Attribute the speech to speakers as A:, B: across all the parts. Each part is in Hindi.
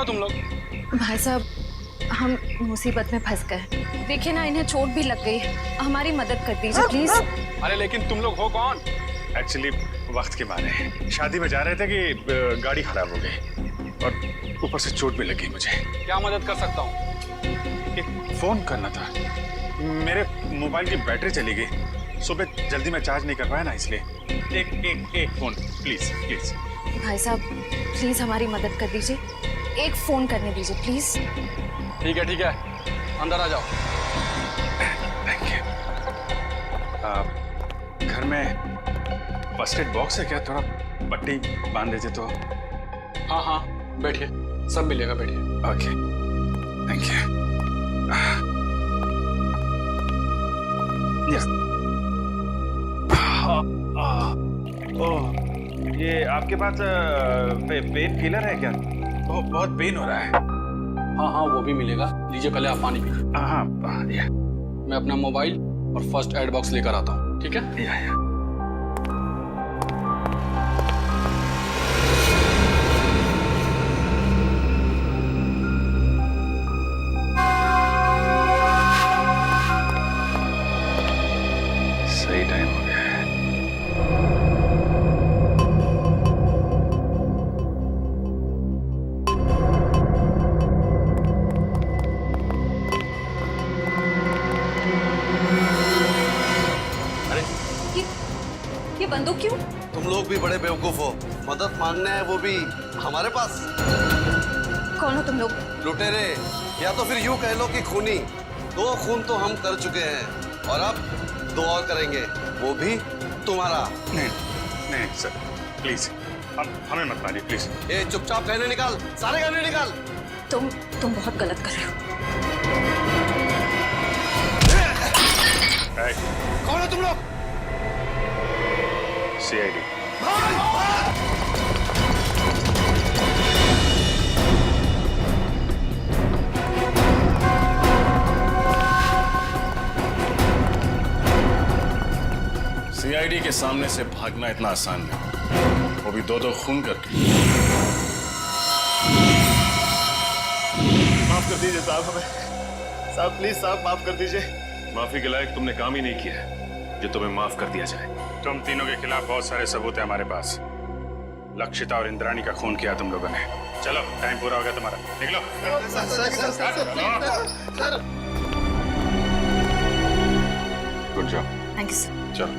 A: हो तुम लोग?
B: भाई साहब, हम मुसीबत में फंस गए। देखिए ना, इन्हें चोट भी लग गई। हमारी मदद कर दीजिए प्लीज।
A: अरे लेकिन तुम लोग हो कौन?
C: एक्चुअली वक्त के मारे शादी में जा रहे थे कि गाड़ी खराब हो गई और ऊपर से चोट भी लगी मुझे।
A: क्या मदद कर सकता हूँ?
C: एक फोन करना था, मेरे मोबाइल की बैटरी चली गई। सुबह जल्दी में चार्ज नहीं कर पाया ना, इसलिए एक फोन प्लीज प्लीज।
B: भाई साहब प्लीज हमारी मदद कर दीजिए, एक फोन करने दीजिए प्लीज।
A: ठीक है, अंदर आ जाओ।
C: Thank you. घर में फर्स्ट एड बॉक्स है क्या? थोड़ा पट्टी बांध देते तो।
A: हाँ, बैठिए, सब मिलेगा, बैठिए।
C: Okay, thank you. ये आपके पास पेन किलर है क्या? बहुत पेन हो रहा है।
A: हाँ, वो भी मिलेगा। लीजिए, पहले आप पानी पीजिए।
C: हाँ,
A: मैं अपना मोबाइल और फर्स्ट एड बॉक्स लेकर आता हूँ, ठीक है?
C: या। सही टाइम हो गया है।
B: ये बंदूक क्यों?
D: तुम लोग भी बड़े बेवकूफ हो। मदद मांगने है वो भी हमारे पास।
B: कौन हो तुम लोग?
D: लुटेरे, या तो फिर यूं कह लो कि खूनी। 2 खून तो हम कर चुके हैं और अब 2 और करेंगे, वो भी तुम्हारा।
C: नहीं सर, प्लीज हमें मत मारिए प्लीज।
D: ए, चुपचाप गहने निकाल, सारे गहने निकाल।
B: तुम बहुत गलत कर रहे हो।
D: कौन हो तुम लोग?
C: CID।
E: CID के सामने से भागना इतना आसान नहीं, वो भी 2-2 खून करके।
F: माफ कर दीजिए साहब, हमें साहब प्लीज साहब माफ कर दीजिए।
E: माफी के लायक तुमने काम ही नहीं किया है जो तुम्हें माफ कर दिया जाए।
C: तुम तीनों के खिलाफ बहुत सारे सबूत है हमारे पास। लक्षिता और इंद्राणी का खून किया तुम लोगों ने। चलो, टाइम पूरा हो गया तुम्हारा, निकलो। Good job.
B: Thank you sir.
C: चलो।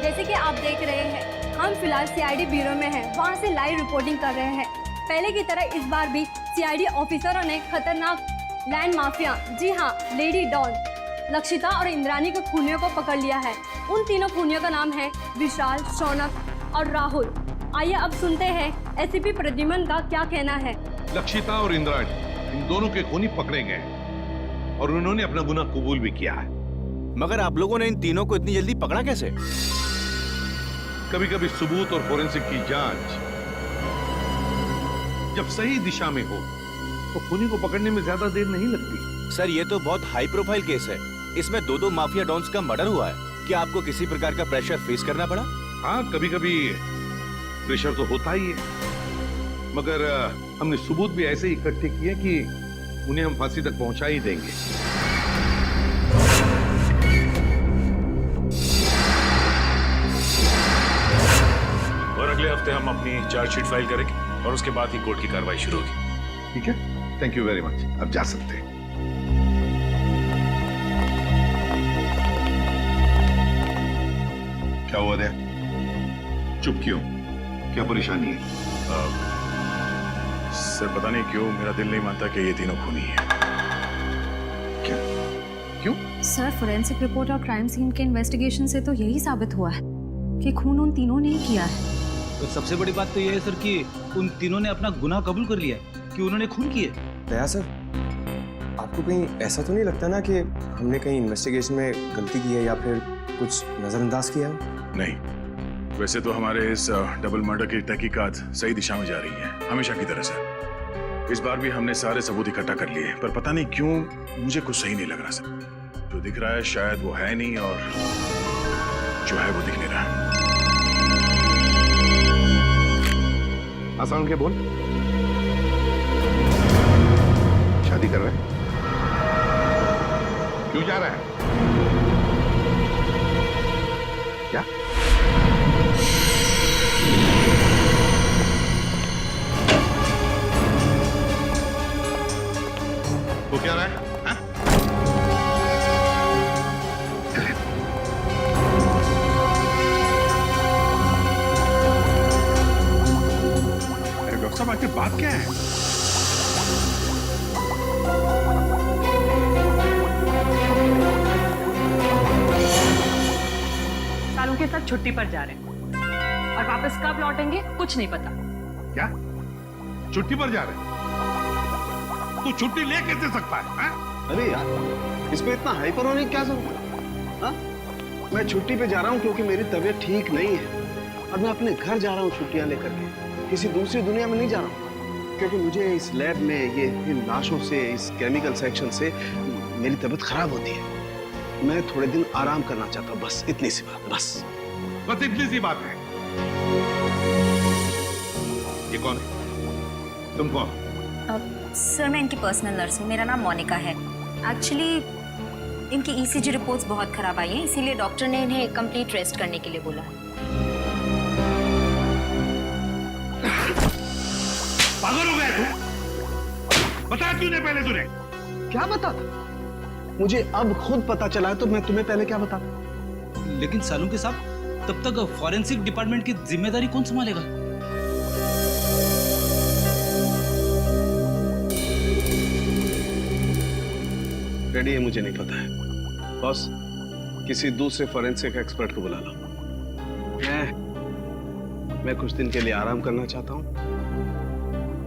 G: जैसे कि आप देख रहे हैं, हम फिलहाल CID ब्यूरो में हैं, वहाँ से लाइव रिपोर्टिंग कर रहे हैं। पहले की तरह इस बार भी CID ऑफिसरों ने खतरनाक लैंड माफिया, जी हाँ, लेडी डॉन लक्षिता और इंद्राणी के खूनियों को पकड़ लिया है। उन तीनों खूनियों का नाम है विशाल, शौनक और राहुल। आइए अब सुनते हैं SCP प्रद्युमन का क्या कहना है।
H: लक्षिता और इंद्राणी, इन दोनों के खूनी पकड़े गए और उन्होंने अपना गुनाह कबूल भी किया है।
F: मगर आप लोगों ने इन तीनों को इतनी जल्दी पकड़ा कैसे?
H: कभी कभी सबूत और फोरेंसिक की जांच जब सही दिशा में हो तो खूनी को पकड़ने में ज्यादा देर नहीं लगती।
F: सर, ये तो बहुत हाई प्रोफाइल केस है। इसमें 2 माफिया डॉन्स का मर्डर हुआ है। क्या आपको किसी प्रकार का प्रेशर फेस करना पड़ा?
H: हाँ, कभी कभी प्रेशर तो होता ही है, मगर हमने सबूत भी ऐसे इकट्ठे किए कि उन्हें हम फांसी तक पहुंचा ही देंगे।
E: और अगले हफ्ते हम अपनी चार्जशीट फाइल करेंगे और उसके बाद ही कोर्ट की कार्रवाई शुरू होगी।
H: ठीक है, थैंक यू वेरी मच। अब जा सकते हैं। क्या हुआ दया? चुप क्यों? क्या परेशानी है?
E: सर, पता नहीं क्यों मेरा दिल नहीं मानता कि ये तीनों खूनी हैं।
H: क्या? क्यों?
B: सर, फोरेंसिक रिपोर्ट और क्राइम सीन के इन्वेस्टिगेशन से तो यही साबित हुआ है कि खून उन तीनों ने ही किया है।
I: तो सबसे बड़ी बात तो ये है सर कि उन तीनों ने अपना गुनाह कबूल कर लिया कि उन्होंने खून किए।
J: दया सर, आपको कहीं ऐसा तो नहीं लगता ना कि हमने कहीं इन्वेस्टिगेशन में गलती की है या फिर कुछ नजरअंदाज किया?
E: नहीं, वैसे तो हमारे इस डबल मर्डर की तहकीकात सही दिशा में जा रही है, हमेशा की तरह से। इस बार भी हमने सारे सबूत इकट्ठा कर लिए, पर पता नहीं क्यों मुझे कुछ सही नहीं लग रहा सर। जो दिख रहा है शायद वो है नहीं, और जो है वो दिख नहीं रहा है।
H: आसान के बोल। शादी कर रहे हैं? क्यों जा रहा है? क्या? वो क्या रहा है? हाँ?
E: अरे डॉक्टर साहब आखिर बात क्या है?
B: सालों के साथ छुट्टी पर जा रहे हैं और वापस कब लौटेंगे कुछ नहीं पता।
H: क्या? छुट्टी पर जा रहे हैं? तू छुट्टी ले कैसे सकता है? हाँ?
D: अरे यार, इसमें इतना हाइपर होने की क्या जरूरत है? हाँ? मैं छुट्टी पे जा रहा हूँ क्योंकि मेरी तबीयत ठीक नहीं है और मैं अपने घर जा रहा हूँ छुट्टियां लेकर के। किसी दूसरी दुनिया में नहीं जा रहा हूँ क्योंकि मुझे इस लैब में ये इन लाशों से, इस केमिकल सेक्शन से मेरी तबीयत खराब होती है। मैं थोड़े दिन आराम करना चाहता हूँ, बस इतनी सी बात, बस
H: इतनी सी बात है। ये कौन है? तुम कौन?
K: सर मैं इनकी पर्सनल नर्स हूँ, मेरा नाम मोनिका है। एक्चुअली इनकी ईसीजी रिपोर्ट्स बहुत खराब आई हैं, इसीलिए डॉक्टर ने इन्हें कंप्लीट रेस्ट करने के लिए बोला है।
H: पागल हो गया तू? बता क्यों नहीं पहले तूने?
D: क्या बताता? मुझे अब खुद पता चला है तो मैं तुम्हें पहले क्या बताता?
I: लेकिन सालों के साथ तब तक फॉरेंसिक डिपार्टमेंट की जिम्मेदारी कौन संभालेगा?
D: रेडी है, मुझे नहीं पता है। बॉस, किसी दूसरे फॉरेंसिक एक्सपर्ट को बुला लो। मैं कुछ दिन के लिए आराम करना चाहता हूँ।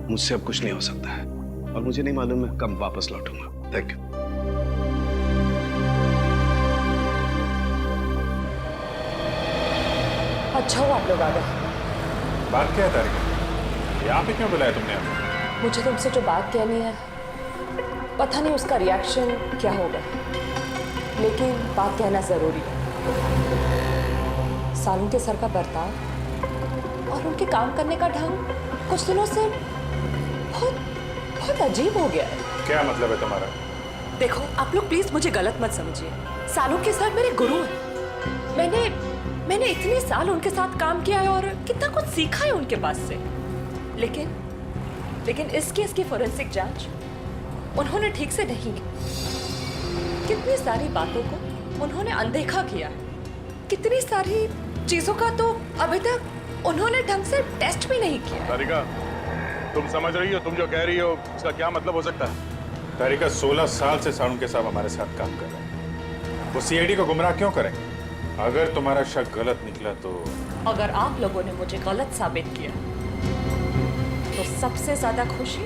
D: मुझसे अब कुछ नहीं हो सकता है और मुझे नहीं मालूम मैं कब वापस लौटूंगा। Thank you.
B: अच्छा हुआ आप लोग आ गए।
C: बात क्या है तारिका? यहाँ पे क्यों बुलाया तुमने हमें?
B: मुझे तुमसे जो बात कहनी है, पता नहीं उसका रिएक्शन क्या होगा, लेकिन बात कहना जरूरी है। सालों के सर का बर्ताव और उनके काम करने का ढंग कुछ दिनों से बहुत बहुत अजीब हो गया है।
C: क्या मतलब है तुम्हारा?
B: देखो आप लोग प्लीज मुझे गलत मत समझिए। सालों के सर मेरे गुरु हैं। मैंने इतने साल उनके साथ काम किया है और कितना कुछ सीखा है उनके पास से। लेकिन इस केस की फोरेंसिक जांच उन्होंने ठीक से नहीं की। कितनी सारी बातों को उन्होंने अनदेखा किया है। कितनी सारी चीजों का तो अभी तक उन्होंने ढंग से टेस्ट भी नहीं किया।
C: तारिका, तुम समझ रही हो? तुम जो कह रही हो उसका क्या मतलब हो सकता है? तारिका, 16 साल से सालुंके के साहब हमारे साथ काम कर रहे हैं। वो सीआईडी को गुमराह क्यों करें? अगर तुम्हारा शक गलत निकला तो?
B: अगर आप लोगों ने मुझे गलत साबित किया तो सबसे ज्यादा खुशी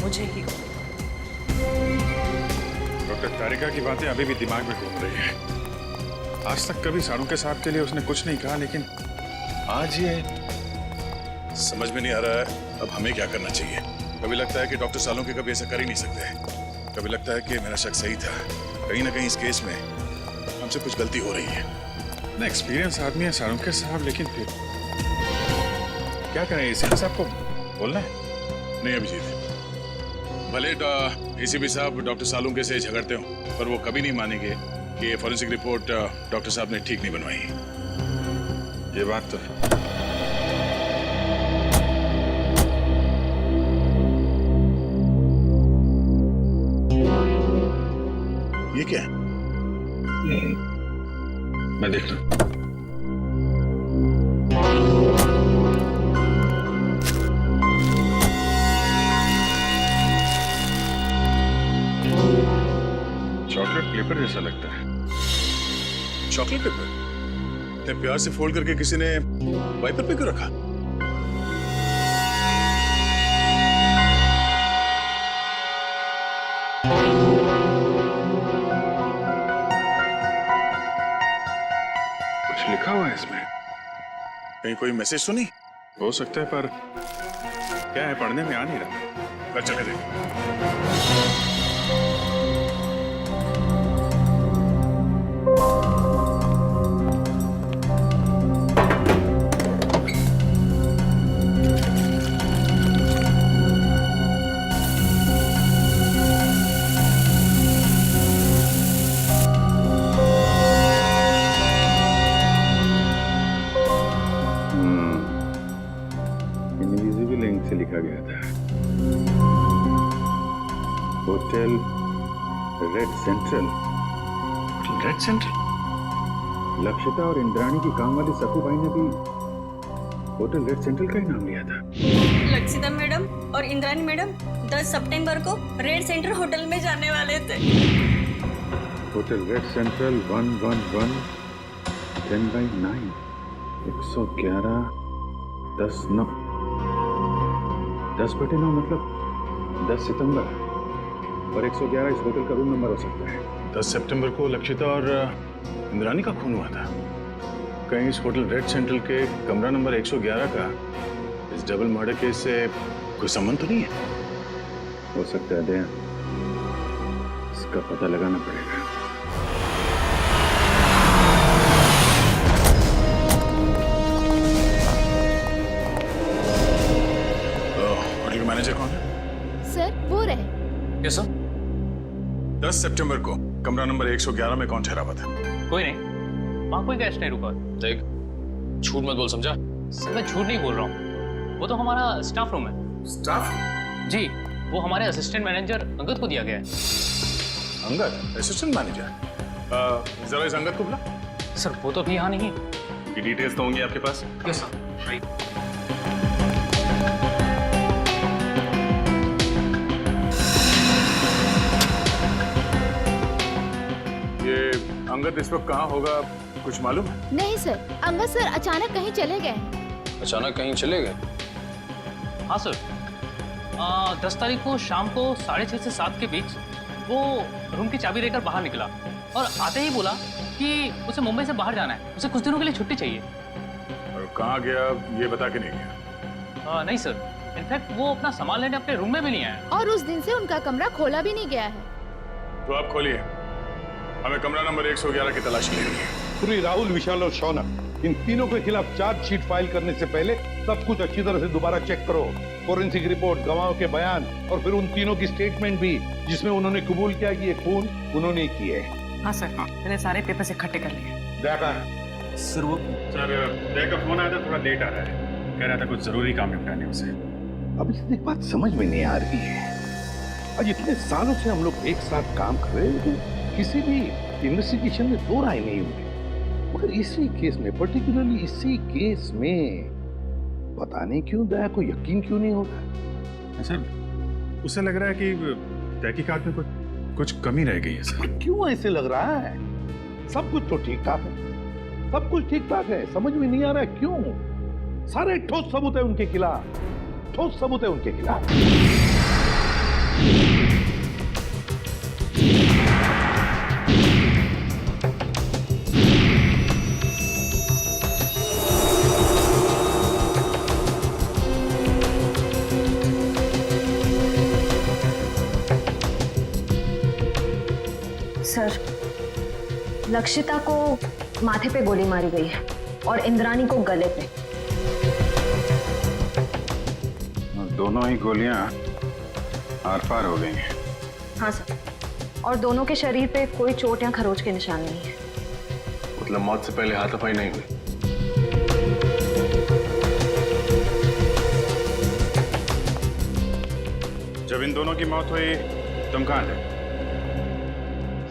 B: मुझे ही होगी।
C: डॉक्टर तारिका की बातें अभी भी दिमाग में घूम रही है। आज तक कभी सालुंके साहब के लिए उसने कुछ नहीं कहा, लेकिन आज ये
E: समझ में नहीं आ रहा है अब हमें क्या करना चाहिए। कभी लगता है कि डॉक्टर सालुंके कभी ऐसा कर ही नहीं सकते, कभी लगता है कि मेरा शक सही था। कहीं ना कहीं इस केस में हमसे कुछ गलती हो रही है।
C: ना एक्सपीरियंस आदमी है सालुंके साहब, लेकिन फिर क्या करें? एसीपी साहब को बोलना है?
E: नहीं अभिजीत, भले एसीपी साहब डॉक्टर सालुंके से झगड़ते हो, पर वो कभी नहीं मानेंगे कि फॉरेंसिक रिपोर्ट डॉक्टर साहब ने ठीक नहीं बनवाई।
C: ये बात तो है।
E: ये क्या है?
C: मैं देख रहा हूं। चॉकलेट पेपर जैसा लगता है।
E: Chocolate paper? इतने प्यार से फोल्ड करके किसी ने वाइपर पे क्यों रखा?
C: कुछ लिखा हुआ है इसमें।
E: कहीं कोई मैसेज तो नहीं?
C: हो सकता है, पर क्या है पढ़ने में आ नहीं रहा।
E: कर चले देख।
C: इनविजिबल इंक से लिखा गया था, hotel red central.
E: Red central?
C: Lakshita और इंद्राणी की काम वाली सखू भाई ने भी होटल रेड सेंट्रल का ही नाम लिया था।
K: लक्षिता मैडम और इंद्राणी मैडम 10 सितंबर को रेड सेंटर होटल में जाने वाले थे।
C: होटल रेड सेंट्रल 111 10/9 111 10/9 10/9 मतलब 10 सितंबर, और 111 इस होटल का रूम नंबर हो सकता है।
E: 10 सितंबर को लक्षिता और इंद्राणी का खून हुआ था। कहीं इस होटल रेड सेंट्रल के कमरा नंबर 111 का इस डबल मर्डर केस से कोई संबंध तो नहीं है?
C: हो सकता है दया, इसका पता लगाना पड़ेगा।
E: होटल का मैनेजर कौन है?
G: सर वो रहे।
A: Yes sir.
E: 10 सितंबर को कमरा नंबर 111 में कौन ठहरा हुआ था?
I: कोई नहीं, वहाँ कोई गेस्ट नहीं रुका।
A: देख, झूठ मत बोल, समझा?
I: सर मैं झूठ नहीं बोल रहा हूँ, वो तो हमारा स्टाफ रूम है।
E: स्टाफ?
I: जी, वो हमारे असिस्टेंट मैनेजर अंगद को दिया गया है।
E: Angad assistant manager? जरा इस अंगद को बुला।
I: सर वो तो अभी यहाँ नहीं।
E: की डिटेल्स तो होंगी आपके पास?
I: Yes sir. राइट।
E: ये अंगद इस वक्त कहाँ होगा, कुछ मालूम है?
G: नहीं सर, अंगद सर अचानक कहीं चले गए।
A: अचानक कहीं चले गए?
I: हाँ सर, 10 तारीख को शाम को 6:30 से 7 के बीच वो रूम की चाबी लेकर बाहर निकला और आते ही बोला कि उसे मुंबई से बाहर जाना है, उसे कुछ दिनों के लिए छुट्टी चाहिए।
E: और कहाँ गया ये बता के नहीं गया?
I: नहीं सर, इनफैक्ट वो अपना सामान लेने अपने रूम में भी नहीं आया।
G: और उस दिन से उनका कमरा खोला भी नहीं गया है।
E: तो आप खोलिए, हमें कमरा नंबर 111 की तलाश लेनी है।
H: पूरी राहुल, विशाल और शौनक, इन तीनों के खिलाफ चार्जशीट फाइल करने से पहले सब कुछ अच्छी तरह से दोबारा चेक करो। फोरेंसिक रिपोर्ट, गवाहों के बयान और फिर उन तीनों की स्टेटमेंट भी, जिसमें उन्होंने कबूल किया कि ये खून उन्होंने ही किए।
L: हाँ सर, मैंने सारे पेपर्स इकट्ठे कर लिए।
H: देखा
C: सर, वो सर दया का फोन आया था, थोड़ा लेट आ रहा है, कह रहा था कुछ जरूरी काम निपटाने उसे।
H: अब इसमें एक बात समझ में नहीं आ रही है, आज इतने सालों से हम लोग एक साथ काम कर रहे हैं, लेकिन किसी भी इन्वेस्टिगेशन में दो राय नहीं हुई। मगर इसी केस में, पर्टिकुलरली इसी केस में, पता नहीं क्यों दया को यकीन क्यों नहीं होता।
C: सर उसे लग रहा है कि तहकीकात में कुछ कमी रह गई है सर।
H: क्यों ऐसे लग रहा है? सब कुछ तो ठीक ठाक है, सब कुछ ठीक ठाक है, समझ में नहीं आ रहा है क्यों? सारे ठोस सबूत है उनके खिलाफ, ठोस सबूत है उनके खिलाफ।
K: सर, लक्षिता को माथे पे गोली मारी गई है और इंद्राणी को गले पे।
C: दोनों ही गोलियां आर पार हो गई हैं।
K: हाँ सर, और दोनों के शरीर पे कोई चोट या खरोच के निशान नहीं है।
A: मतलब मौत से पहले हाथापाई नहीं हुई?
C: जब इन दोनों की मौत हुई तुम कहाँ थे?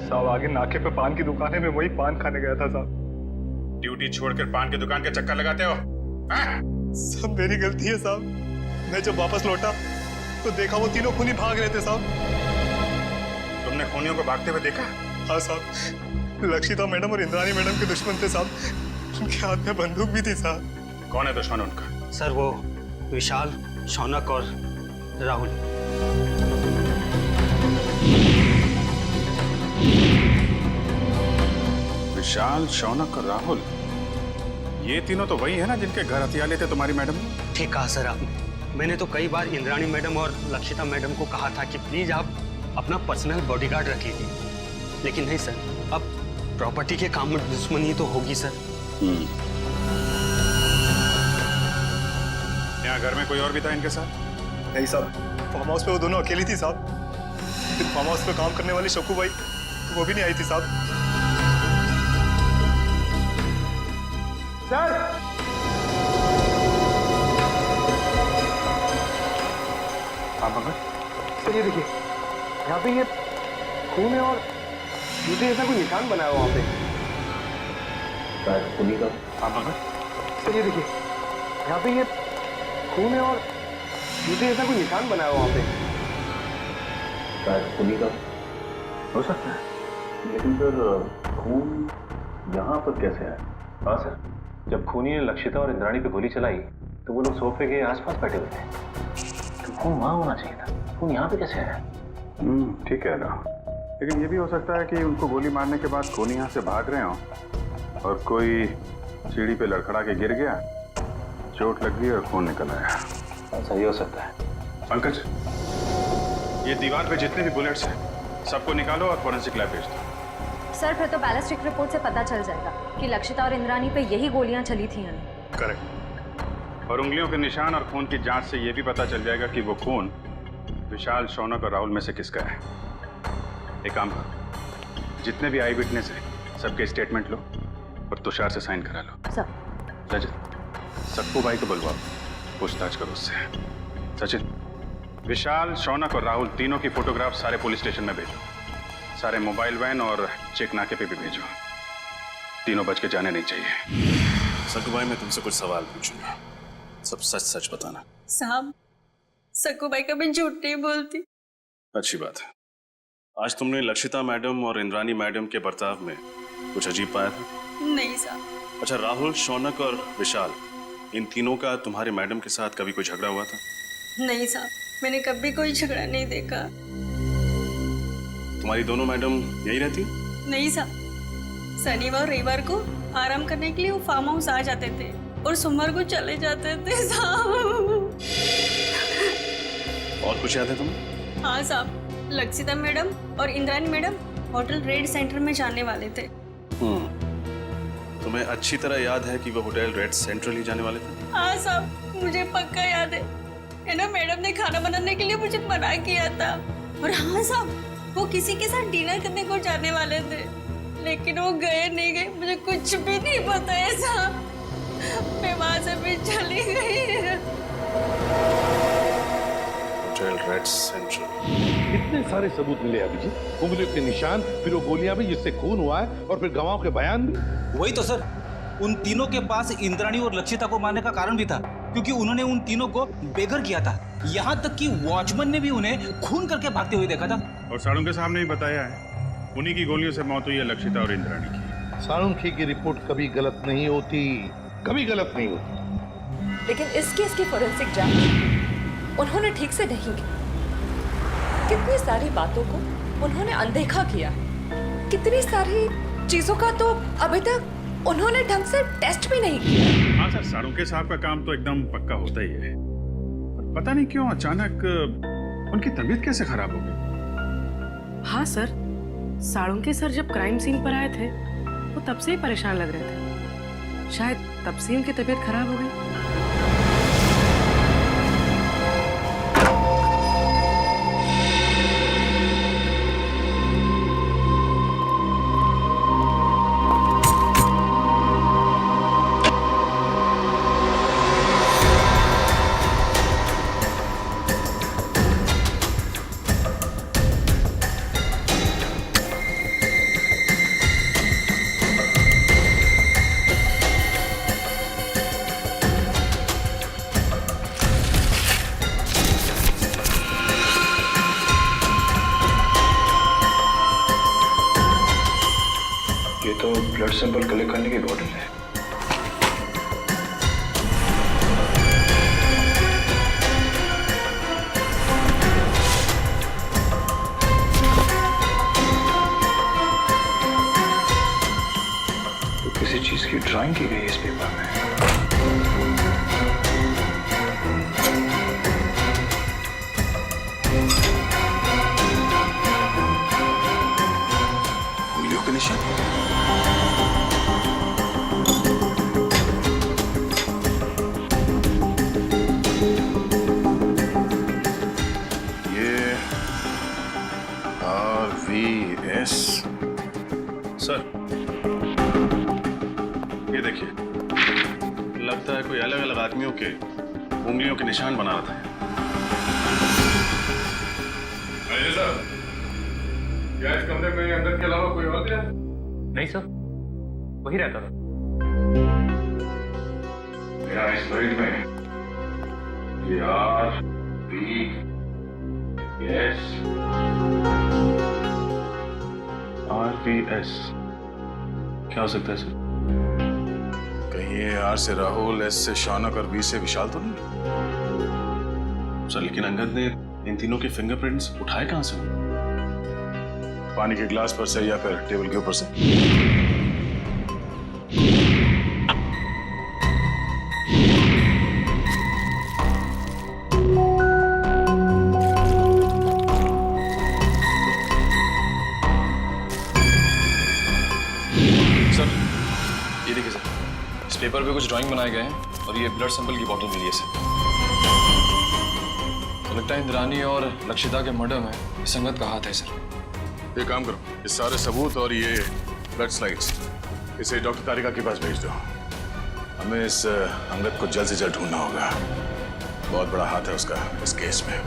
M: साहब आगे नाके पे पान की दुकान है, मैं वही पान खाने गया था साहब।
C: ड्यूटी छोड़कर पान की दुकान के चक्कर लगाते हो?
M: सब मेरी गलती है साहब। मैं जब वापस लौटा तो देखा वो तीनों खूनी भाग रहे थे साहब।
C: तुमने खूनियों को भागते हुए देखा?
M: हाँ साहब, लक्षिता मैडम और इंद्राणी मैडम के दुश्मन थे साहब, उनके हाथ में बंदूक भी थी साहब।
C: कौन है दुश्मन उनका?
L: सर वो विशाल, शौनक और राहुल।
C: विशाल, शौनक और राहुल, ये तीनों तो वही है ना जिनके घर हथियार लेते तुम्हारी मैडम ने?
L: ठीक कहा सर आपने। मैंने तो कई बार इंद्राणी मैडम और लक्षिता मैडम को कहा था कि प्लीज आप अपना पर्सनल बॉडीगार्ड रख लीजिए, लेकिन नहीं सर, अब प्रॉपर्टी के काम में दुश्मनी तो होगी सर।
C: यहाँ घर में कोई और भी था इनके साथ?
M: नहीं साहब, फार्म हाउस पे वो दोनों अकेली थी साहब। फिर फार्म हाउस पे काम करने वाली शक्कू भाई, वो भी नहीं आई थी साहब।
H: सर
D: सर ये देखिए, यहाँ पे ये खून है और जूते जैसा कोई निशान बनाया हुआ वहाँ पे।
H: खुली का
D: सर ये देखिए, यहाँ पे ये खून है और जूते जैसा कोई निशान बनाया हुआ वहाँ पे।
H: खुली का हो सकता है, लेकिन फिर खून यहाँ पर कैसे है?
F: हाँ सर, जब खूनी ने लक्षिता और इंद्राणी पे गोली चलाई तो वो लोग सोफे के आसपास बैठे हुए थे। तो खून वहां होना चाहिए था, खून यहाँ पे कैसे आया?
C: ठीक कह रहा हूँ, लेकिन ये भी हो सकता है कि उनको गोली मारने के बाद खूनी यहाँ से भाग रहे हों और कोई सीढ़ी पे लड़खड़ा के गिर गया, चोट लग गई और खून निकल आया।
F: ऐसा ही हो सकता है।
C: पंकज, ये दीवार पे जितने भी बुलेट्स हैं सबको निकालो और फोरेंसिक लैब भेज दो।
B: सर फिर तो बैलिस्टिक रिपोर्ट से पता चल जाएगा कि लक्षिता और इंद्राणी पे यही गोलियां चली थी।
C: करेक्ट। और उंगलियों के निशान और खून की जांच से ये भी पता चल जाएगा कि वो खून विशाल, शौनक और राहुल में से किसका है। एक काम करो, जितने भी आई विटनेस हैं सबके स्टेटमेंट लो और तुषार से साइन करा लो।
B: सर
C: रजत, सक्कू भाई को बुलवाओ, पूछताछ करो उससे। सचिन, विशाल, शौनक और राहुल तीनों की फोटोग्राफ सारे पुलिस स्टेशन में भेजो। सारे मोबाइल वैन और चेक नाके पे भी भेजो। तीनों बच के जाने नहीं चाहिए।
A: सक्कू भाई, मैं तुमसे कुछ सवाल पूछूंगा, सब सच सच बताना।
K: साहब, सक्कू भाई कभी झूठ नहीं बोलती।
A: अच्छी बात है। आज तुमने लक्षिता मैडम और इंद्राणी मैडम के बर्ताव में कुछ अजीब पाया था?
K: नहीं साहब।
A: अच्छा, राहुल, शौनक और विशाल, इन तीनों का तुम्हारे मैडम के साथ कभी कोई झगड़ा हुआ था?
K: नहीं साहब, मैंने कभी कोई झगड़ा नहीं देखा।
A: तुम्हारी दोनों मैडम यही रहती?
K: नहीं साहब, शनिवार रविवार को आराम करने के लिए वो फार्म हाउस आ जाते थे और सोमवार को चले जाते थे साहब।
A: और कुछ याद है तुम्हें?
K: हाँ साहब, लक्षिता मैडम और Indrani madam hotel red centre में जाने वाले थे।
A: तुम्हें अच्छी तरह याद है कि वो होटल रेड सेंट्रल ही जाने वाले थे?
K: हाँ साहब, मुझे पक्का याद है ना, मैडम ने खाना बनाने के लिए मुझे मना किया था। और हाँ साहब, वो किसी के साथ डिनर करने को जाने वाले थे, लेकिन वो गए नहीं गए मुझे कुछ भी नहीं पता है साहब। मैं वहां से भी चली गई।
A: Hotel red central.
H: इतने सारे सबूत मिले अभिजीत, उंगलियों के निशान, फिर वो गोलियां भी जिससे खून हुआ है, और फिर गवाहों के बयान भी।
F: वही तो सर, उन तीनों के पास इंद्राणी और लक्षिता को मारने का कारण भी था, क्योंकि उन्होंने उन तीनों को बेघर किया था। यहाँ तक कि वॉचमैन ने भी उन्हें खून करके भागते हुए देखा था।
C: और साळुंखे साहब ने भी बताया है, उन्हीं की गोलियों से मौत हुई है लक्षिता और इंद्राणी की।
H: साळुंखे की रिपोर्ट कभी गलत नहीं होती, कभी गलत नहीं होती।
B: लेकिन इस केस की फोरेंसिक जांच उन्होंने ठीक से नहीं की। कितनी सारी बातों को उन्होंने अनदेखा किया, कितनी सारी चीजों का तो अभी तक उन्होंने ढंग से टेस्ट भी नहीं किया।
C: हाँ सर, साळुंखे साहब का काम तो एकदम पक्का होता ही है, पर पता नहीं क्यों अचानक उनकी तबीयत कैसे खराब हो गई।
N: हाँ सर, साळुंखे सर जब क्राइम सीन पर आए थे वो तब से ही परेशान लग रहे थे, शायद तब से उनकी तबीयत खराब हो गई।
A: तो ब्लड सैंपल कलेक्ट करने की बॉटल है। तो किसी चीज की ड्राइंग की गई इस पेपर में। उंगलियों के निशान। सर, ये देखिए, लगता है कोई अलग अलग आदमियों के उंगलियों के निशान बना रहा था।
E: मैनेजर साहब, क्या इस कमरे में अंदर के अलावा कोई और गया?
I: नहीं सर, वही रहता था।
E: मेरा इस मरीज में
A: RVS क्या हो सकता है सर?
E: कहीं ये आर से राहुल, एस से शौनक और वी से विशाल तो नहीं?
A: सर लेकिन अंगद ने इन तीनों के फिंगरप्रिंट्स उठाए कहां से?
E: पानी के गिलास पर से या फिर टेबल के ऊपर से?
J: सर ये देखिए सर, इस पेपर पे कुछ ड्राइंग बनाए गए हैं और ये ब्लड सैंपल की बॉटल मिली है सर। तो लगता है इंद्रानी और लक्षिता के मर्डर में ये संगत का हाथ है सर।
E: ये काम करो, ये सारे सबूत और ये ब्लड स्लाइड्स इसे डॉक्टर तारिका के पास भेज दो। हमें इस अंगद को जल्द से जल्द ढूंढना होगा। बहुत बड़ा हाथ है उसका इस केस में।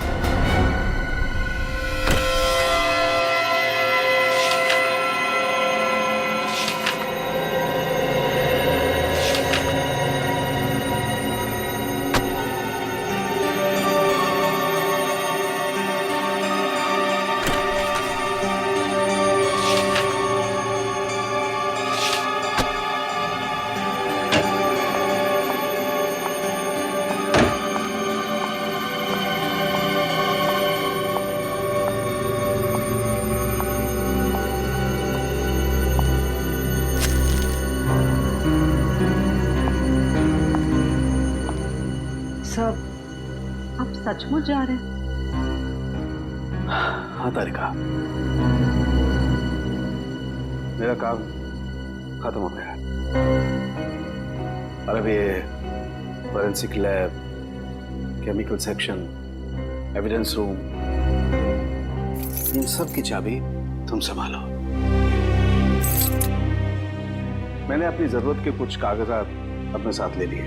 B: आप सचमुच जा रहे हैं?
D: हाँ तारिका, मेरा काम खत्म हो गया और अब ये forensic lab, chemical section, evidence room, इन सब की चाबी तुम संभालो। मैंने अपनी जरूरत के कुछ कागजात अपने साथ ले लिए।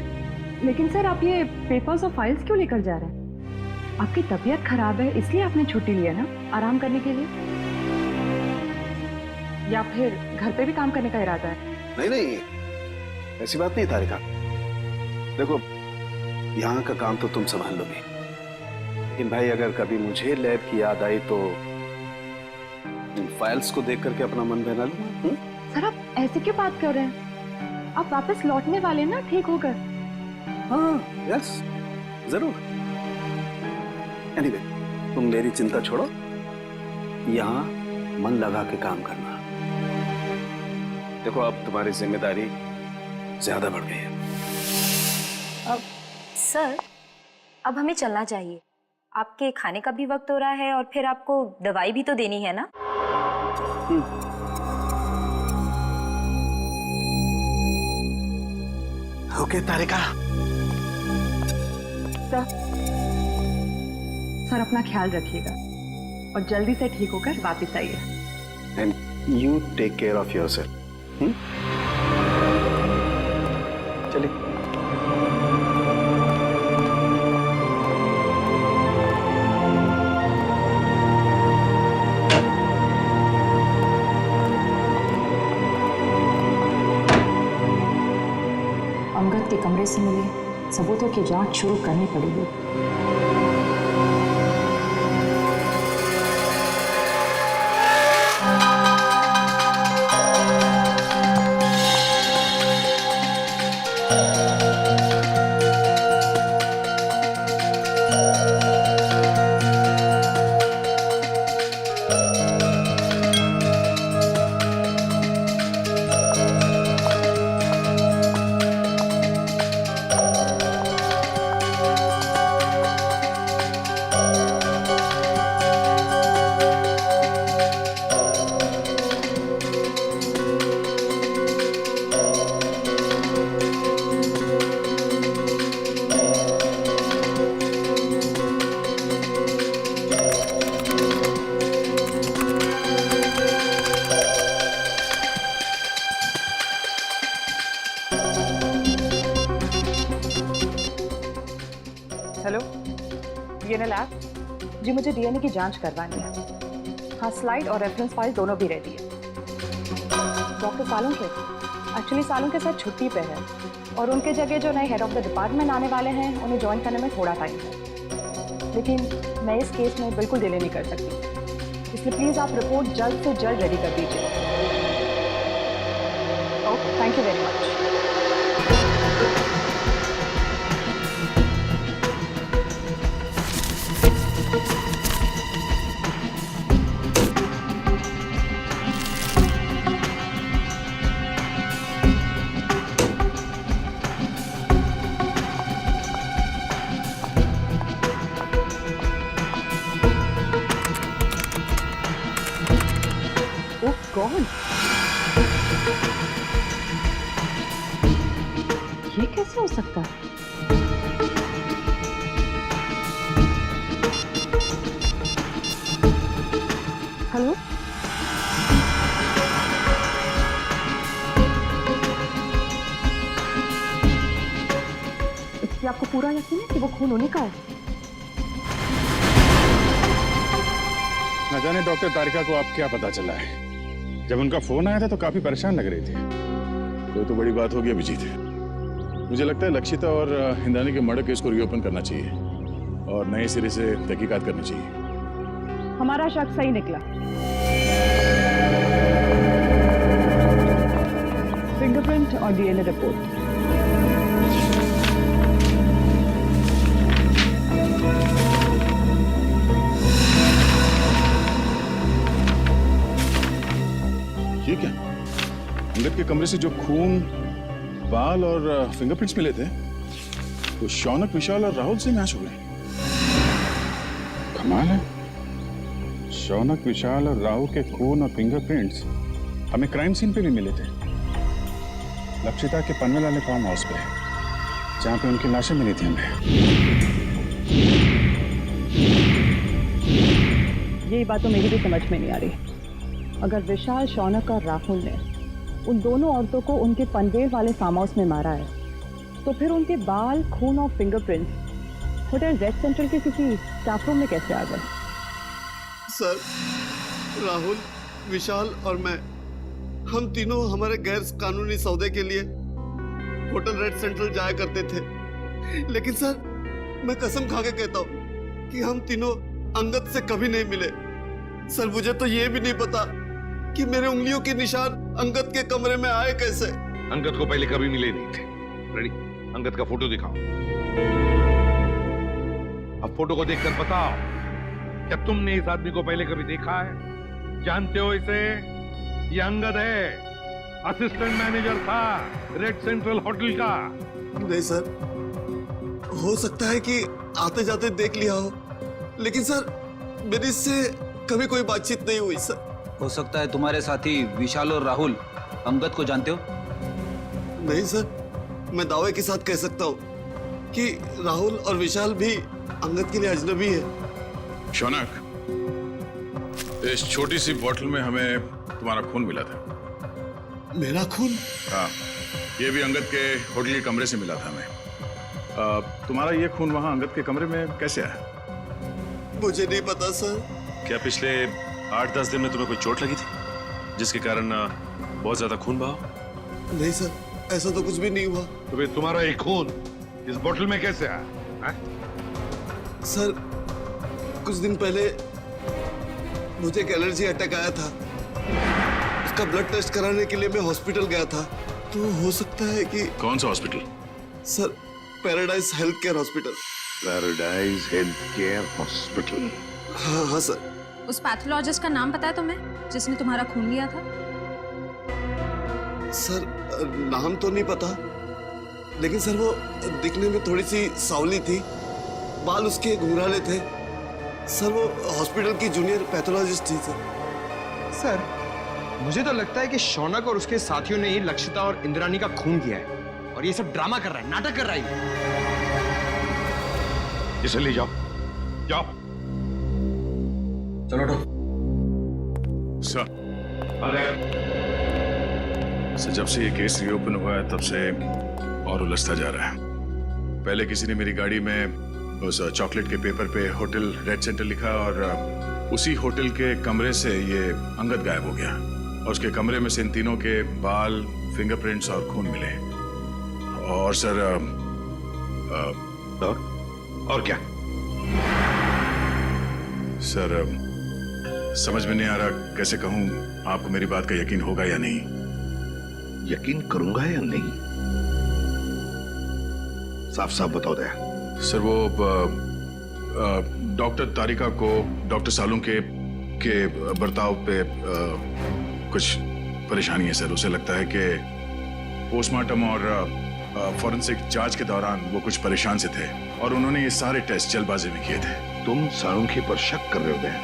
B: लेकिन सर आप ये पेपर्स और फाइल्स क्यों लेकर जा रहे हैं? आपकी तबीयत खराब है इसलिए आपने छुट्टी लिया ना, आराम करने के लिए? या फिर घर पे भी काम करने का इरादा है?
D: नहीं नहीं, ऐसी बात नहीं तारिका। देखो यहाँ का काम तो तुम संभाल लोगे, लेकिन भाई अगर कभी मुझे लैब की याद आई तो इन फाइल्स को देख करके अपना मन बहला लूं।
B: सर आप ऐसे क्यों बात कर रहे हैं? आप वापस लौटने वाले ना ठीक होकर?
D: हाँ यस जरूर। एनीवे, तुम मेरी चिंता छोड़ो, यहाँ मन लगा के काम करना। देखो अब तुम्हारी जिम्मेदारी ज्यादा बढ़ गई है।
O: अब सर अब हमें चलना चाहिए, आपके खाने का भी वक्त हो रहा है और फिर आपको दवाई भी तो देनी है ना।
D: ओके तारिका।
B: सर अपना ख्याल रखिएगा और जल्दी से ठीक होकर वापस आइए।
D: And you take care of yourself. चलिए।
O: अंगद के कमरे से मिले सबूतों की जांच शुरू करनी पड़ेगी।
B: हेलो, डीएनए लैब जी, मुझे डीएनए की जांच करवानी है। हाँ, स्लाइड और रेफरेंस फाइल दोनों भी रेडी है। Doctor Salunke actually Salunke sir छुट्टी पे है और उनके जगह जो नए हेड ऑफ द डिपार्टमेंट आने वाले हैं उन्हें ज्वाइन करने में थोड़ा टाइम है, लेकिन मैं इस केस में बिल्कुल डिले नहीं कर सकती, इसलिए प्लीज़ आप रिपोर्ट जल्द से जल्द रेडी कर दीजिए। Okay, thank you very much. God, ये कैसे हो सकता है? हेलो, क्या आपको पूरा यकीन है कि वो खून उन्हीं का है?
C: न जाने डॉक्टर तारिका को आप क्या पता चला है। जब उनका फोन आया था तो काफी परेशान लग रही थी। कोई तो बड़ी बात होगी अभिजीत। मुझे लगता है लक्षिता और इंद्रानी के मर्डर केस को रीओपन करना चाहिए और नए सिरे से तहकीकात करनी चाहिए।
B: हमारा शक सही निकला। फिंगरप्रिंट और डीएनए रिपोर्ट।
C: ये क्या? अंगद के कमरे से जो खून, बाल और फिंगरप्रिंट्स मिले थे तो शौनक, विशाल और राहुल से मैच हो गए। कमाल है, शौनक, विशाल और राहुल के खून और फिंगरप्रिंट्स हमें क्राइम सीन पे भी मिले थे, लक्षिता के पनवेल वाले फार्म हाउस पे, जहां पे उनकी लाशें मिली थी हमें।
B: यही बात तो मेरी भी समझ में नहीं आ रही। अगर विशाल, शौनक और राहुल ने उन दोनों औरतों को उनके पनवेल वाले फार्म हाउस में मारा है, तो फिर उनके बाल, खून और फिंगरप्रिंट्स होटल रेड सेंट्रल के किसी स्टाफ रूम में कैसे आ गए?
D: सर, राहुल, विशाल और मैं, हम तीनों हमारे गैर कानूनी सौदे के लिए होटल रेड सेंट्रल जाया करते थे। लेकिन सर, मैं कसम खा के कहता हूँ कि हम तीनों अंगद से कभी नहीं मिले। सर, मुझे तो ये भी नहीं पता कि मेरे उंगलियों के निशान अंगद के कमरे में आए कैसे।
H: अंगद को पहले कभी मिले नहीं थे। रेडी, अंगद का फोटो दिखाओ। अब फोटो को देखकर बताओ, क्या तुमने इस आदमी को पहले कभी देखा है? जानते हो इसे? ये अंगद है, असिस्टेंट मैनेजर था रेड सेंट्रल होटल का।
D: नहीं सर, हो सकता है कि आते जाते देख लिया हो, लेकिन सर मेरी इससे कभी कोई बातचीत नहीं हुई सर।
F: हो सकता है तुम्हारे साथी विशाल और राहुल अंगद को जानते हो?
D: नहीं सर, मैं दावे के साथ कह सकता हूँ कि राहुल और विशाल भी अंगद के लिए अजनबी है।
E: शौनक, इस छोटी सी बोतल में हमें तुम्हारा खून मिला था।
D: मेरा खून?
E: हाँ, ये भी अंगद के होटल के कमरे से मिला था हमें। तुम्हारा ये खून वहाँ अंगद के कमरे में कैसे आया?
D: मुझे नहीं पता सर।
A: क्या पिछले 8-10 दिन में तुम्हें कोई चोट लगी थी जिसके कारण बहुत ज्यादा खून बहा?
D: नहीं सर, ऐसा तो कुछ भी नहीं हुआ।
H: तो फिर तुम्हारा एक खून इस बोतल में कैसे आया?
D: सर, कुछ दिन पहले मुझे एक एलर्जी अटैक आया था। उसका ब्लड टेस्ट कराने के लिए मैं हॉस्पिटल गया था। तो हो सकता है कि...
E: कौन सा hospital?
D: Sir, paradise health care hospital.
H: Paradise health care hospital?
D: हाँ हाँ सर।
O: उस पैथोलॉजिस्ट का नाम पता है तुम्हें जिसने तुम्हारा खून लिया था?
D: सर, नाम तो नहीं पता, लेकिन सर वो दिखने में थोड़ी सी सावली थी, बाल उसके घुंघराले थे। सर, वो हॉस्पिटल की जूनियर पैथोलॉजिस्ट थी सर।
J: सर, मुझे तो लगता है कि शौनक और उसके साथियों ने ही लक्षिता और इंद्रानी का खून किया है और ये सब ड्रामा कर रहा है, नाटक कर रहा है।
H: इसे ले जाओ, जाओ।
J: चलो
E: सर, जब से ये केस रीओपन हुआ है तब से और उलझता जा रहा है। पहले किसी ने मेरी गाड़ी में उस चॉकलेट के पेपर पे होटल रेड सेंटर लिखा और उसी होटल के कमरे से ये अंगद गायब हो गया और उसके कमरे में से इन तीनों के बाल, फिंगरप्रिंट्स और खून मिले। और सर
H: और क्या?
E: सर समझ में नहीं आ रहा कैसे कहूं, आपको मेरी बात का यकीन होगा या नहीं।
H: यकीन करूंगा या नहीं? साफ साफ बताओ दया।
E: सर वो डॉक्टर तारिका को डॉक्टर सालू के बर्ताव पे कुछ परेशानी है सर। उसे लगता है कि पोस्टमार्टम और फॉरेंसिक जांच के दौरान वो कुछ परेशान से थे और उन्होंने ये सारे टेस्ट जल्दबाजी में किए थे।
H: तुम साळुंखे पर शक कर रहे हो दया?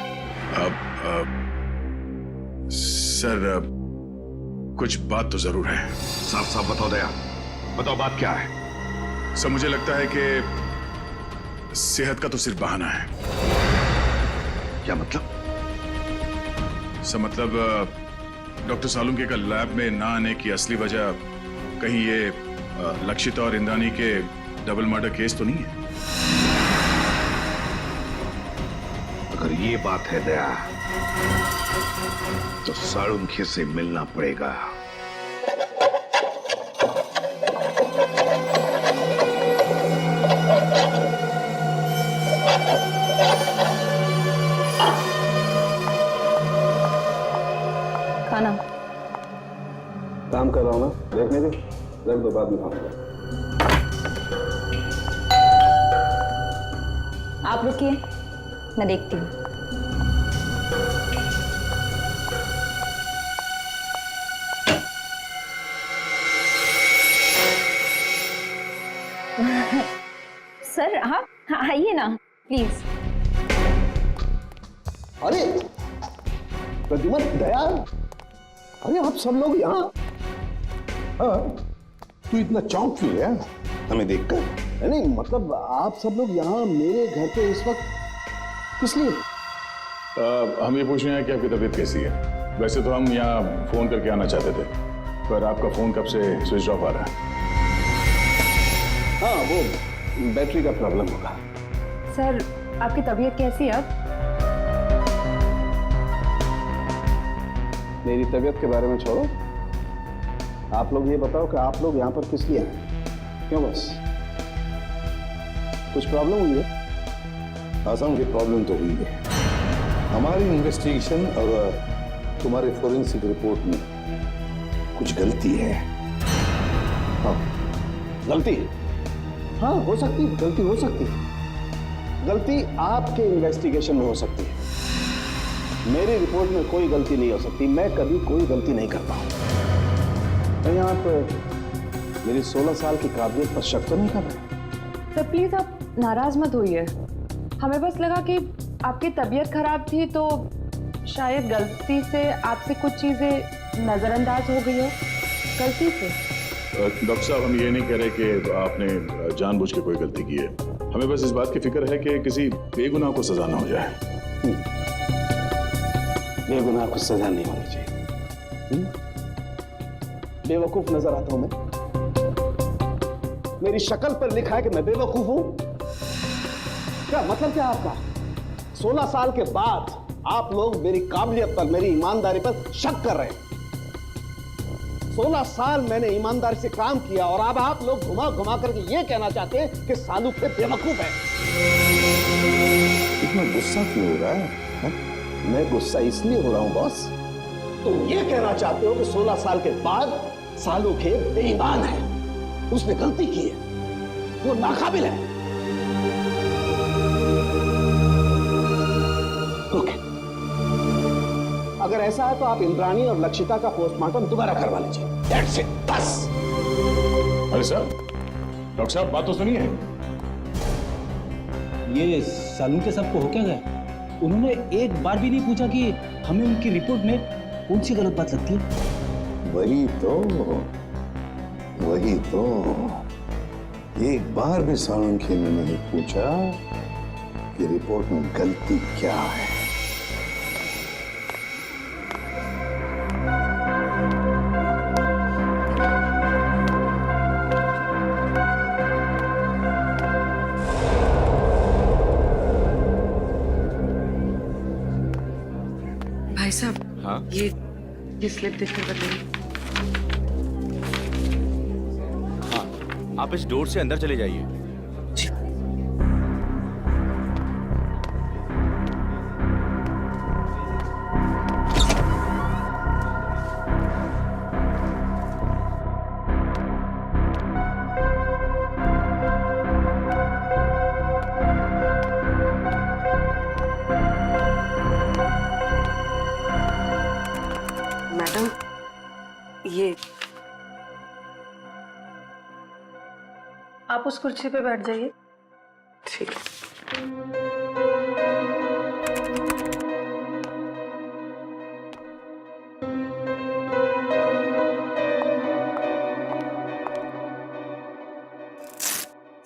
E: सर कुछ बात तो जरूर है।
H: साफ साफ बताओ दया, बताओ बात क्या है?
E: सर मुझे लगता है कि सेहत का तो सिर्फ बहाना है।
H: क्या मतलब?
E: सर मतलब डॉक्टर सालुंके का लैब में ना आने की असली वजह कहीं ये लक्षिता और इंद्रानी के डबल मर्डर केस तो नहीं है?
H: अगर ये बात है दया तो साळुंखे से मिलना पड़ेगा।
O: खाना
D: काम कर रहा हूं ना, देखने दे, रख दो, बाद में खाऊंगा।
O: आप रुकिए, मैं देखती हूँ। सर आप आइए ना प्लीज।
D: अरे प्रतिमा, दया, अरे आप सब लोग यहाँ? हाँ,
H: तू इतना चौंक क्यों गया हमें देखकर?
D: नहीं मतलब आप सब लोग यहाँ मेरे घर पे इस वक्त किस लिए?
E: हम ये पूछ रहे हैं कि आपकी तबीयत कैसी है। वैसे तो हम यहाँ फोन करके आना चाहते थे, पर आपका फोन कब से स्विच ऑफ आ रहा है।
D: हाँ, वो बैटरी का प्रॉब्लम होगा।
O: सर आपकी तबीयत कैसी है अब?
D: मेरी तबीयत के बारे में छोड़ो, आप लोग ये बताओ कि आप लोग यहाँ पर किस लिए हैं? क्यों, बस कुछ प्रॉब्लम हुई है?
H: आसाम की प्रॉब्लम तो हुई है। हमारी इन्वेस्टिगेशन और तुम्हारे फोरेंसिक रिपोर्ट में कुछ गलती है।
D: हाँ, गलती? हाँ, हो सकती है, गलती हो सकती है। गलती आपके इन्वेस्टिगेशन में हो सकती है, मेरी रिपोर्ट में कोई गलती नहीं हो सकती। मैं कभी कोई गलती नहीं करता हूं। कहीं आप मेरी 16 साल की काबिलियत पर शक तो नहीं कर रहे?
B: सर प्लीज आप नाराज मत होइए, हमें बस लगा कि आपकी तबीयत खराब थी तो शायद गलती से आपसे कुछ चीजें नजरअंदाज हो गई हो, गलती से।
E: डॉक्टर साहब हम ये नहीं कह रहे कि आपने जानबूझ के कोई गलती की है, हमें बस इस बात की फिक्र है कि किसी बेगुनाह को सजा ना हो जाए।
D: बेगुनाह को सजा नहीं होनी चाहिए। बेवकूफ नजर आता हूं मैं? मेरी शक्ल पर लिखा है कि मैं बेवकूफ हूं? क्या मतलब क्या आपका? 16 साल के बाद आप लोग मेरी काबिलियत पर, मेरी ईमानदारी पर शक कर रहे हैं। 16 साल मैंने ईमानदारी से काम किया और अब आप लोग घुमा घुमा करके ये कहना चाहते हैं कि सालुंखे बेवकूफ है।
H: इतना गुस्सा क्यों हो रहा है? हा?
D: मैं गुस्सा इसलिए हो रहा हूं बॉस, तुम ये कहना चाहते हो कि 16 साल के बाद सालुंखे बेईमान है, उसने गलती की है, वो नाकाबिल है। ओके, अगर ऐसा है तो आप इंद्राणी और लक्षिता का पोस्टमार्टम दोबारा करवा लीजिए। That's it, बस।
E: अरे सर, डॉक्टर साहब बात तो सुनिए।
F: ये सालुंखे साहब को हो क्या गया? उन्होंने एक बार भी नहीं पूछा कि हमें उनकी रिपोर्ट में कौन सी गलत बात लगती है।
H: वही तो एक बार भी साळुंखे ने नहीं पूछा कि रिपोर्ट में गलती क्या है।
N: भाई साहब,
H: हाँ
N: ये स्लिप देखकर बताइए।
H: हाँ, आप इस डोर से अंदर चले जाइए।
N: मैडम, ये
G: आप उस कुर्सी पे बैठ जाइए।
N: ठीक है।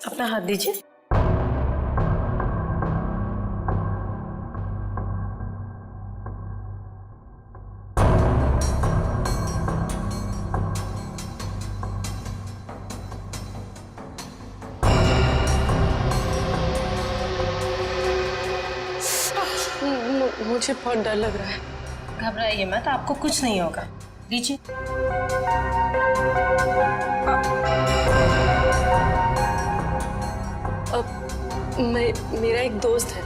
G: अपना हाथ दीजिए।
N: मुझे बहुत डर लग रहा है।
G: घबराइए मत, आपको कुछ नहीं होगा। लीजिए।
N: मेरा एक दोस्त है,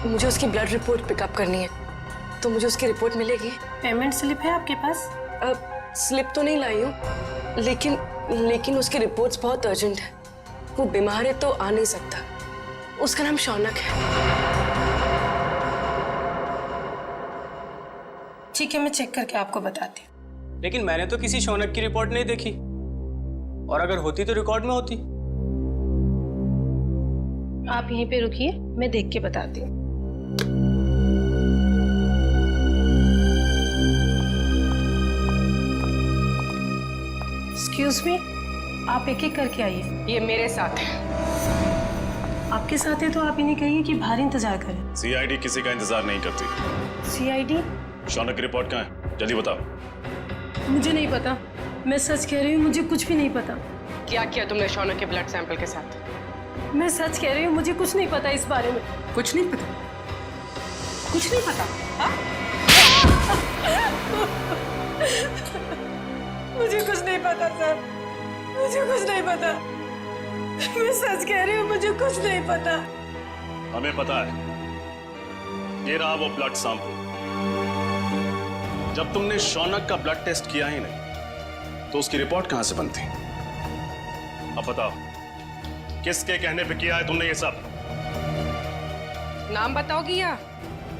N: मुझे उसकी ब्लड रिपोर्ट पिकअप करनी है, तो मुझे उसकी रिपोर्ट मिलेगी?
G: पेमेंट स्लिप है आपके पास?
N: स्लिप तो नहीं लाई हूँ, लेकिन उसकी रिपोर्ट्स बहुत अर्जेंट है। वो बीमार है तो आ नहीं सकता। उसका नाम शौनक है।
G: ठीक है, मैं चेक करके आपको बताती हूँ।
L: लेकिन मैंने तो किसी शौनक की रिपोर्ट नहीं देखी, और अगर होती तो रिकॉर्ड में होती।
G: आप यहीं पे रुकिए, मैं देख के बताती हूँ। एक्सक्यूज मी, आप एक एक करके आइए।
N: ये मेरे साथ है।
G: आपके साथ है तो आप इन्हें कहिए कि बाहर इंतजार करें।
A: सीआईडी किसी का इंतजार नहीं करती।
G: सीआईडी?
A: शौनक की रिपोर्ट कहाँ है? जल्दी बताओ।
G: मुझे नहीं पता, मैं सच कह रही हूँ, मुझे कुछ भी नहीं पता।
N: क्या किया तुमने शौनक के ब्लड सैंपल के साथ?
G: मैं सच कह रही हूँ, मुझे कुछ नहीं पता इस बारे में।
N: कुछ नहीं पता? कुछ नहीं पता?
G: मुझे कुछ नहीं पता सर, मुझे कुछ नहीं पता। मैं सच कह रही हूँ, मुझे कुछ नहीं पता।
A: हमें पता है। ये रहा वो ब्लड सैंपल। जब तुमने शौनक का ब्लड टेस्ट किया ही नहीं, तो उसकी रिपोर्ट कहां से बनती? अब बताओ, किसके कहने पे किया है तुमने ये सब?
N: नाम बताओगी या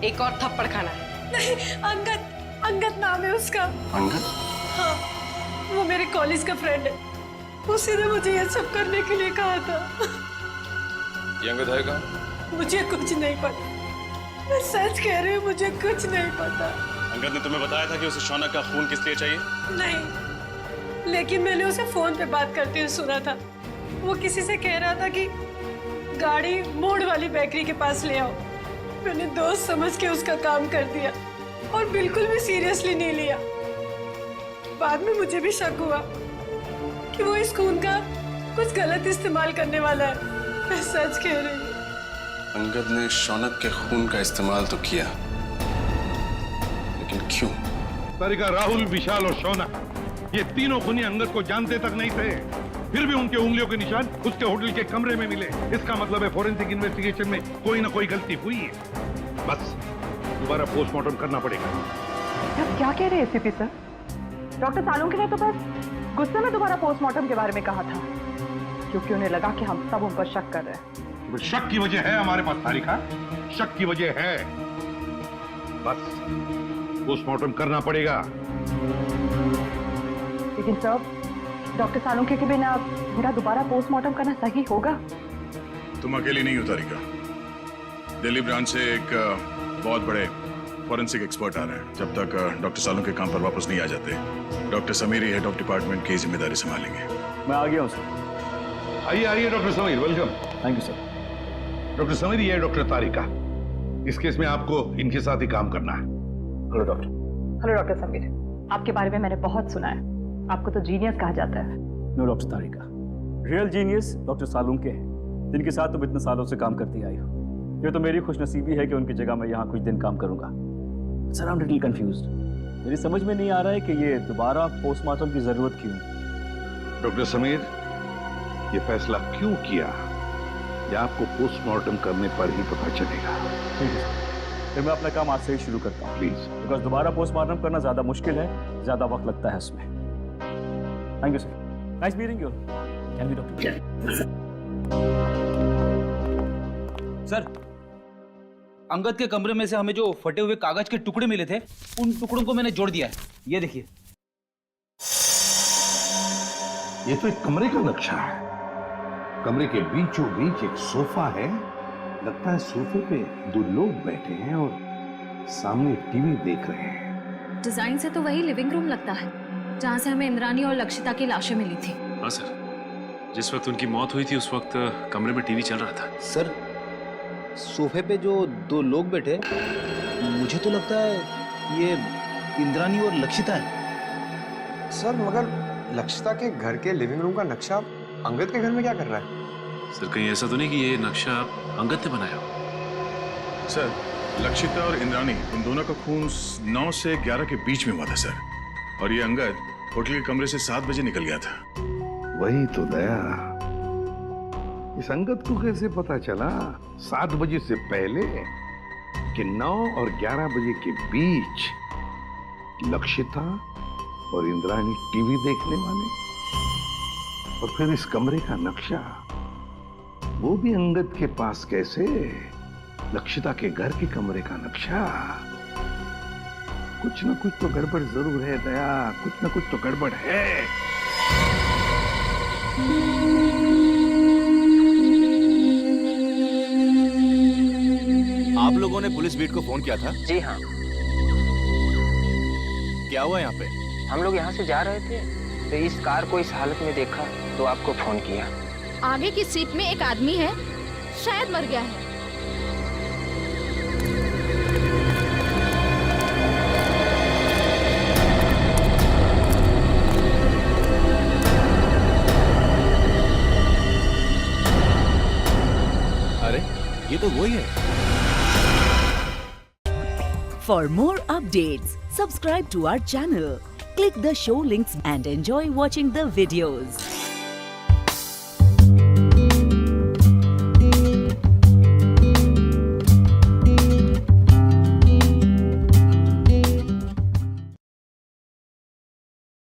N: एक और थप्पड़ खाना?
G: नहीं, अंगद नाम है उसका।
A: अंगद?
G: हाँ, वो मेरे कॉलेज का फ्रेंड है। उसी ने मुझे ये सब करने के लिए कहा था।
E: ये अंगद है का?
G: मुझे कुछ नहीं पता, मैं सच कह रही हूँ, मुझे कुछ नहीं पता।
A: अंगद ने तुम्हें बताया था कि उसे शौनक का खून किस लिए चाहिए?
G: नहीं, लेकिन मैंने उसे फोन पे बात करते हुए सुना था। वो किसी से कह रहा था कि गाड़ी मोड़ वाली बेकरी के पास ले आओ। मैंने दोस्त समझ के उसका काम कर दिया और बिल्कुल भी सीरियसली नहीं लिया। बाद में मुझे भी शक हुआ कि वो इस खून का कुछ गलत इस्तेमाल करने वाला है। मैं सच कह रही हूँ।
A: अंगद ने शौनक के खून का इस्तेमाल तो किया, लेकिन क्यों?
H: तारिका, राहुल, विशाल और शौनक, ये तीनों खूनी अंगद को जानते तक नहीं थे। फिर भी उनके उंगलियों के निशान उसके होटल के कमरे में मिले। इसका मतलब है फोरेंसिक इन्वेस्टिगेशन में कोई ना कोई गलती हुई है। बस दोबारा पोस्टमार्टम करना पड़ेगा।
B: आप क्या कह रहे हैं सीपी सर? डॉक्टर सालुंके ने तो बस गुस्से में दोबारा पोस्टमार्टम के बारे में कहा था, क्योंकि उन्हें लगा कि हम सब उन पर शक कर रहे हैं।
H: शक की वजह है हमारे पास तारिका, शक की वजह है। बस पोस्टमार्टम करना पड़ेगा।
B: लेकिन सर, डॉक्टर सालुंके के बिना मेरा दोबारा पोस्टमार्टम करना सही होगा?
E: तुम अकेली नहीं हो तारिका। दिल्ली ब्रांच से एक बहुत बड़े फॉरेंसिक एक्सपर्ट आ रहे हैं। जब तक डॉक्टर सालुंके काम पर वापस नहीं आ जाते, doctor Sameer he head of department की जिम्मेदारी संभालेंगे।
P: मैं आ गया हूँ सर।
H: आइए doctor Sameer, welcome.
P: Thank you sir.
H: Doctor Sameer, ये है डॉक्टर तारिका। इस केस में आपको इनके साथ ही काम करना है।
P: Hello doctor.
B: Hello doctor Sameer, आपके बारे में मैंने बहुत सुना है। आपको तो जीनियस कहा जाता है।
P: नो डॉक्टर तारिका, रियल जीनियस डॉक्टर सालुंके हैं, जिनके साथ तुम इतने सालों से काम करती आई हो। ये तो मेरी खुशनसीबी है कि उनकी जगह मैं यहाँ कुछ दिन काम करूंगा। Sir I am little confused. मेरी समझ में नहीं आ रहा है कि ये दोबारा पोस्टमार्टम की जरूरत क्यों।
H: डॉक्टर समीर, ये फैसला क्यों किया ये आपको पोस्टमार्टम करने पर ही पता चलेगा।
P: ठीक है सर, फिर मैं अपना काम आज से ही शुरू करता हूँ
H: प्लीज।
P: बिकॉज दोबारा पोस्टमार्टम करना ज्यादा मुश्किल है, ज्यादा वक्त लगता है उसमें। Thank you sir, nice meeting you. Thank you doctor.
F: Sir, Angad के कमरे में से हमें जो फटे हुए कागज के टुकड़े मिले थे, उन टुकड़ों को मैंने जोड़ दिया है। ये देखिए।
H: ये तो एक कमरे का नक्शा है। कमरे के बीचों बीच एक सोफा है। लगता है सोफे पे दो लोग बैठे हैं और सामने टीवी देख रहे हैं।
O: डिजाइन से तो वही लिविंग रूम लगता है जहाँ से हमें इंद्रानी और लक्षिता की लाशें मिली थी।
A: हाँ सर, जिस वक्त उनकी मौत हुई थी उस वक्त कमरे में टीवी चल रहा था।
F: सर, सोफे पे जो दो लोग बैठे, मुझे तो लगता है ये इंद्रानी और लक्षिता है।
J: सर मगर लक्षिता के घर के लिविंग रूम का नक्शा अंगद के घर में क्या कर रहा है?
A: सर कहीं ऐसा तो नहीं कि ये नक्शा अंगद ने बनाया हो?
E: सर, लक्षिता और इंद्रानी इन दोनों का खून 9 से 11 के बीच में हुआ था सर, और ये अंगद होटल के कमरे से 7 बजे निकल गया था।
H: वही तो दया, इस अंगद को कैसे पता चला 7 बजे से पहले कि 9 और 11 बजे के बीच लक्षिता और इंद्रानी टीवी देखने वाले? और फिर इस कमरे का नक्शा वो भी अंगद के पास कैसे? लक्षिता के घर के कमरे का नक्शा। कुछ ना कुछ तो गड़बड़ जरूर है दया, कुछ ना कुछ तो गड़बड़ है।
M: आप लोगों ने पुलिस बीट को फोन किया था?
L: जी हाँ।
M: क्या हुआ यहाँ पे?
L: हम लोग यहाँ से जा रहे थे तो इस कार को इस हालत में देखा तो आपको फोन किया।
O: आगे की सीट में एक आदमी है, शायद मर गया है।
M: अरे ये तो वही है।
Q: For more updates, subscribe to our channel, click the show links and enjoy watching the videos.